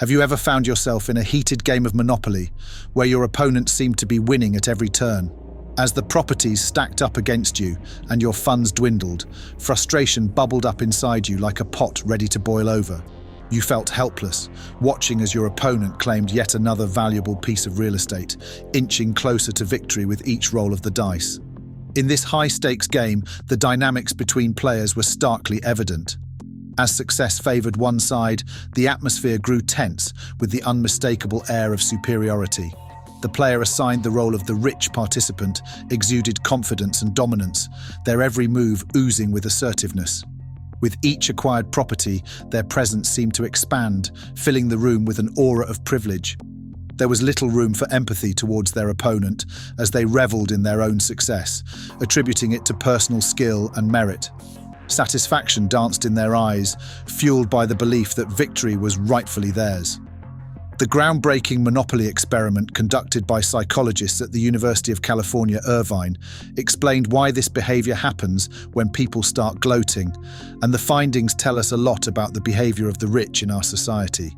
Have you ever found yourself in a heated game of Monopoly where your opponent seemed to be winning at every turn? As the properties stacked up against you and your funds dwindled, frustration bubbled up inside you like a pot ready to boil over. You felt helpless, watching as your opponent claimed yet another valuable piece of real estate, inching closer to victory with each roll of the dice. In this high-stakes game, the dynamics between players were starkly evident. As success favored one side, the atmosphere grew tense with the unmistakable air of superiority. The player assigned the role of the rich participant exuded confidence and dominance, their every move oozing with assertiveness. With each acquired property, their presence seemed to expand, filling the room with an aura of privilege. There was little room for empathy towards their opponent as they reveled in their own success, attributing it to personal skill and merit. Satisfaction danced in their eyes, fueled by the belief that victory was rightfully theirs. The groundbreaking Monopoly experiment conducted by psychologists at the University of California, Irvine, explained why this behavior happens when people start gloating, and the findings tell us a lot about the behavior of the rich in our society.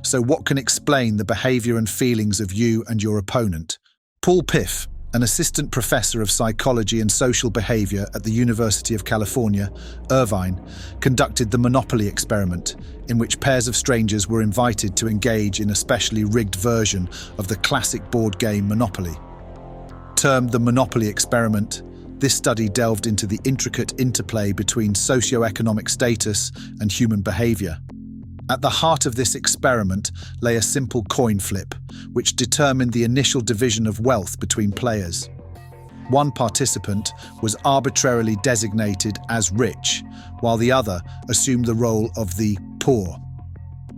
So what can explain the behavior and feelings of you and your opponent? Paul Piff, an assistant professor of psychology and social behavior at the University of California, Irvine, conducted the Monopoly experiment, in which pairs of strangers were invited to engage in a specially rigged version of the classic board game Monopoly. Termed the Monopoly experiment, this study delved into the intricate interplay between socioeconomic status and human behavior. At the heart of this experiment lay a simple coin flip, which determined the initial division of wealth between players. One participant was arbitrarily designated as rich, while the other assumed the role of the poor.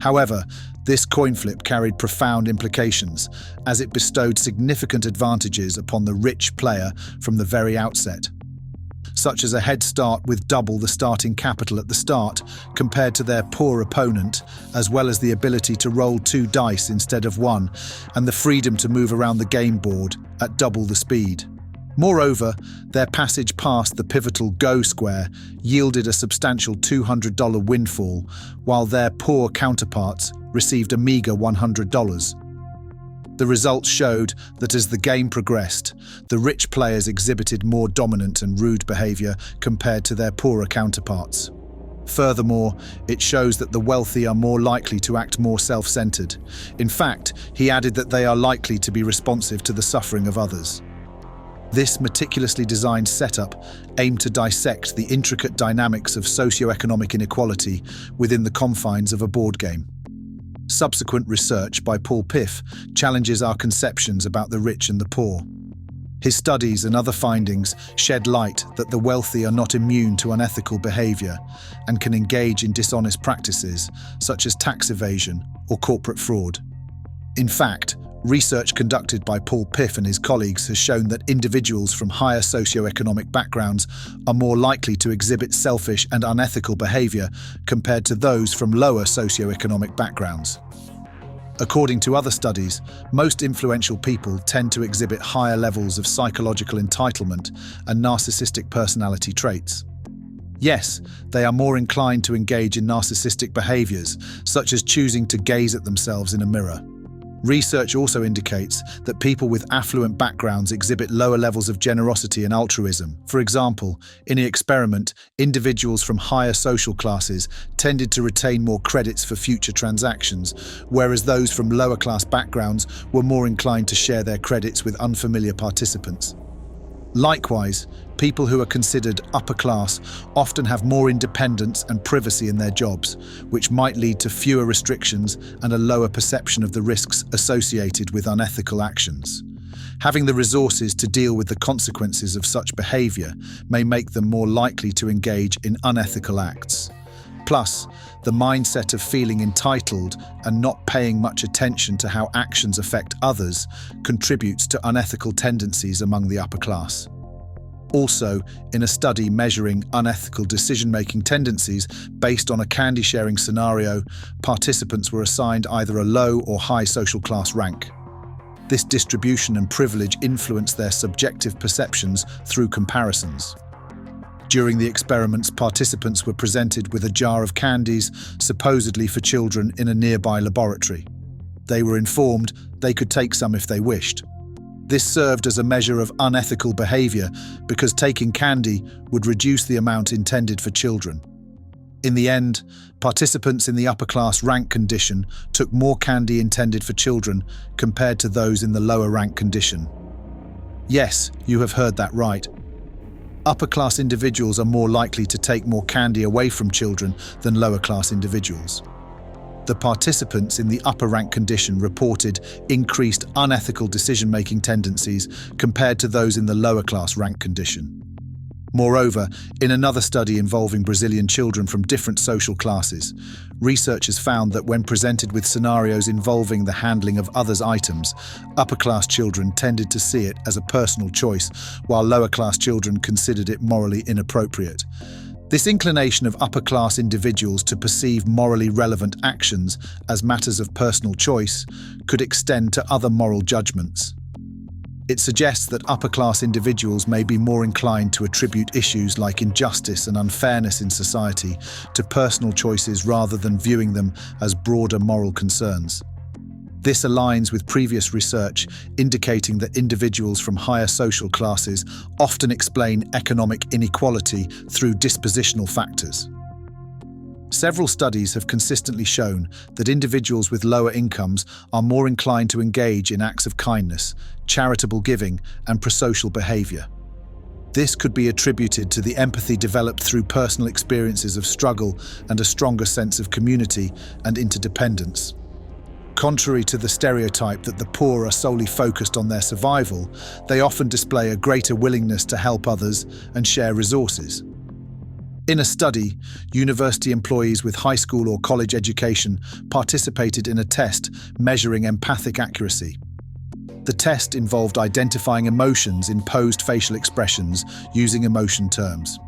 However, this coin flip carried profound implications, as it bestowed significant advantages upon the rich player from the very outset, such as a head start with double the starting capital at the start compared to their poor opponent, as well as the ability to roll 2 dice instead of 1, and the freedom to move around the game board at double the speed. Moreover, their passage past the pivotal Go square yielded a substantial $200 windfall, while their poor counterparts received a meager $100. The results showed that as the game progressed, the rich players exhibited more dominant and rude behavior compared to their poorer counterparts. Furthermore, it shows that the wealthy are more likely to act more self-centered. In fact, he added that they are likely to be responsive to the suffering of others. This meticulously designed setup aimed to dissect the intricate dynamics of socioeconomic inequality within the confines of a board game. Subsequent research by Paul Piff challenges our conceptions about the rich and the poor. His studies and other findings shed light that the wealthy are not immune to unethical behavior and can engage in dishonest practices such as tax evasion or corporate fraud. In fact, research conducted by Paul Piff and his colleagues has shown that individuals from higher socioeconomic backgrounds are more likely to exhibit selfish and unethical behavior compared to those from lower socioeconomic backgrounds. According to other studies, most influential people tend to exhibit higher levels of psychological entitlement and narcissistic personality traits. Yes, they are more inclined to engage in narcissistic behaviors, such as choosing to gaze at themselves in a mirror. Research also indicates that people with affluent backgrounds exhibit lower levels of generosity and altruism. For example, in the experiment, individuals from higher social classes tended to retain more credits for future transactions, whereas those from lower class backgrounds were more inclined to share their credits with unfamiliar participants. Likewise, people who are considered upper class often have more independence and privacy in their jobs, which might lead to fewer restrictions and a lower perception of the risks associated with unethical actions. Having the resources to deal with the consequences of such behavior may make them more likely to engage in unethical acts. Plus, the mindset of feeling entitled and not paying much attention to how actions affect others contributes to unethical tendencies among the upper class. Also, in a study measuring unethical decision-making tendencies based on a candy-sharing scenario, participants were assigned either a low or high social class rank. This distribution and privilege influenced their subjective perceptions through comparisons. During the experiments, participants were presented with a jar of candies, supposedly for children, in a nearby laboratory. They were informed they could take some if they wished. This served as a measure of unethical behavior because taking candy would reduce the amount intended for children. In the end, participants in the upper-class rank condition took more candy intended for children compared to those in the lower rank condition. Yes, you have heard that right. Upper-class individuals are more likely to take more candy away from children than lower-class individuals. The participants in the upper rank condition reported increased unethical decision-making tendencies compared to those in the lower class rank condition. Moreover, in another study involving Brazilian children from different social classes, researchers found that when presented with scenarios involving the handling of others' items, upper-class children tended to see it as a personal choice, while lower-class children considered it morally inappropriate. This inclination of upper-class individuals to perceive morally relevant actions as matters of personal choice could extend to other moral judgments. It suggests that upper-class individuals may be more inclined to attribute issues like injustice and unfairness in society to personal choices rather than viewing them as broader moral concerns. This aligns with previous research indicating that individuals from higher social classes often explain economic inequality through dispositional factors. Several studies have consistently shown that individuals with lower incomes are more inclined to engage in acts of kindness, charitable giving, and prosocial behavior. This could be attributed to the empathy developed through personal experiences of struggle and a stronger sense of community and interdependence. Contrary to the stereotype that the poor are solely focused on their survival, they often display a greater willingness to help others and share resources. In a study, university employees with high school or college education participated in a test measuring empathic accuracy. The test involved identifying emotions in posed facial expressions using emotion terms.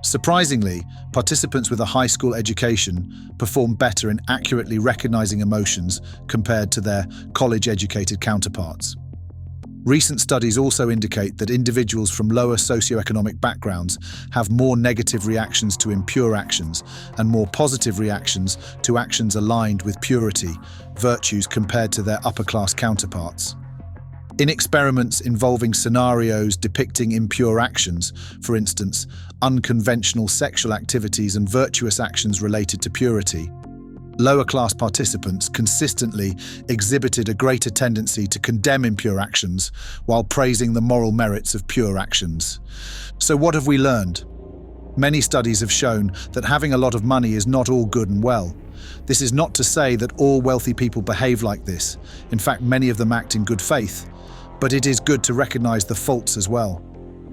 Surprisingly, participants with a high school education performed better in accurately recognizing emotions compared to their college-educated counterparts. Recent studies also indicate that individuals from lower socioeconomic backgrounds have more negative reactions to impure actions and more positive reactions to actions aligned with purity, virtues compared to their upper-class counterparts. In experiments involving scenarios depicting impure actions, for instance, unconventional sexual activities and virtuous actions related to purity, lower-class participants consistently exhibited a greater tendency to condemn impure actions while praising the moral merits of pure actions. So what have we learned? Many studies have shown that having a lot of money is not all good and well. This is not to say that all wealthy people behave like this. In fact, many of them act in good faith. But it is good to recognize the faults as well.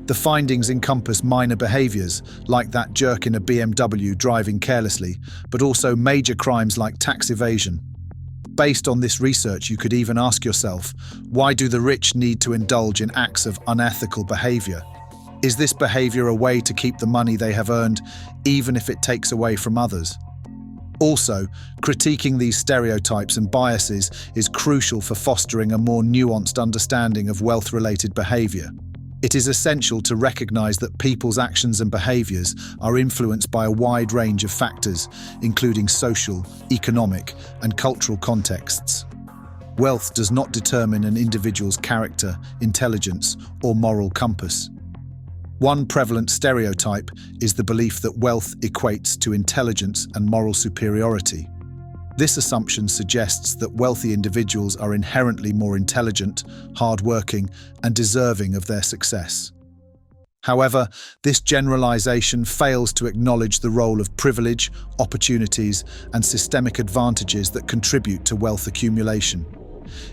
The findings encompass minor behaviors, like that jerk in a BMW driving carelessly, but also major crimes like tax evasion. Based on this research, you could even ask yourself, why do the rich need to indulge in acts of unethical behavior? Is this behavior a way to keep the money they have earned, even if it takes away from others? Also, critiquing these stereotypes and biases is crucial for fostering a more nuanced understanding of wealth-related behavior. It is essential to recognize that people's actions and behaviors are influenced by a wide range of factors, including social, economic, and cultural contexts. Wealth does not determine an individual's character, intelligence, or moral compass. One prevalent stereotype is the belief that wealth equates to intelligence and moral superiority. This assumption suggests that wealthy individuals are inherently more intelligent, hardworking, and deserving of their success. However, this generalization fails to acknowledge the role of privilege, opportunities, and systemic advantages that contribute to wealth accumulation.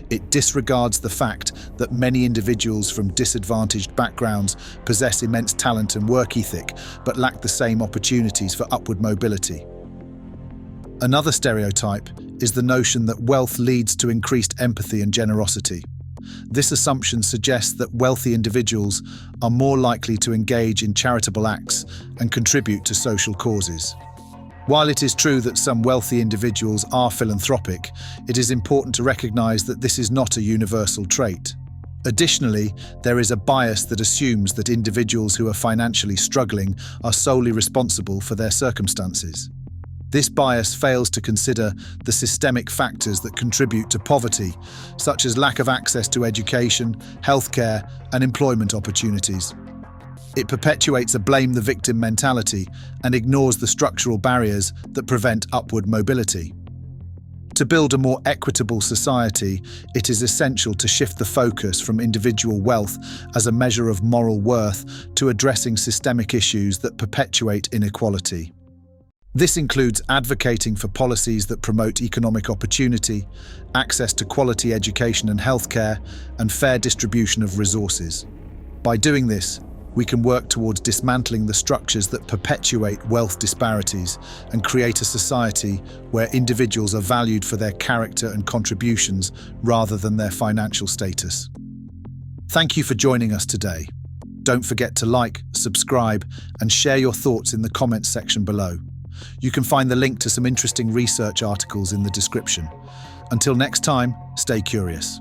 It disregards the fact that many individuals from disadvantaged backgrounds possess immense talent and work ethic, but lack the same opportunities for upward mobility. Another stereotype is the notion that wealth leads to increased empathy and generosity. This assumption suggests that wealthy individuals are more likely to engage in charitable acts and contribute to social causes. While it is true that some wealthy individuals are philanthropic, it is important to recognize that this is not a universal trait. Additionally, there is a bias that assumes that individuals who are financially struggling are solely responsible for their circumstances. This bias fails to consider the systemic factors that contribute to poverty, such as lack of access to education, healthcare, and employment opportunities. It perpetuates a blame-the-victim mentality and ignores the structural barriers that prevent upward mobility. To build a more equitable society, it is essential to shift the focus from individual wealth as a measure of moral worth to addressing systemic issues that perpetuate inequality. This includes advocating for policies that promote economic opportunity, access to quality education and healthcare, and fair distribution of resources. By doing this, we can work towards dismantling the structures that perpetuate wealth disparities and create a society where individuals are valued for their character and contributions rather than their financial status. Thank you for joining us today. Don't forget to like, subscribe, and share your thoughts in the comments section below. You can find the link to some interesting research articles in the description. Until next time, stay curious.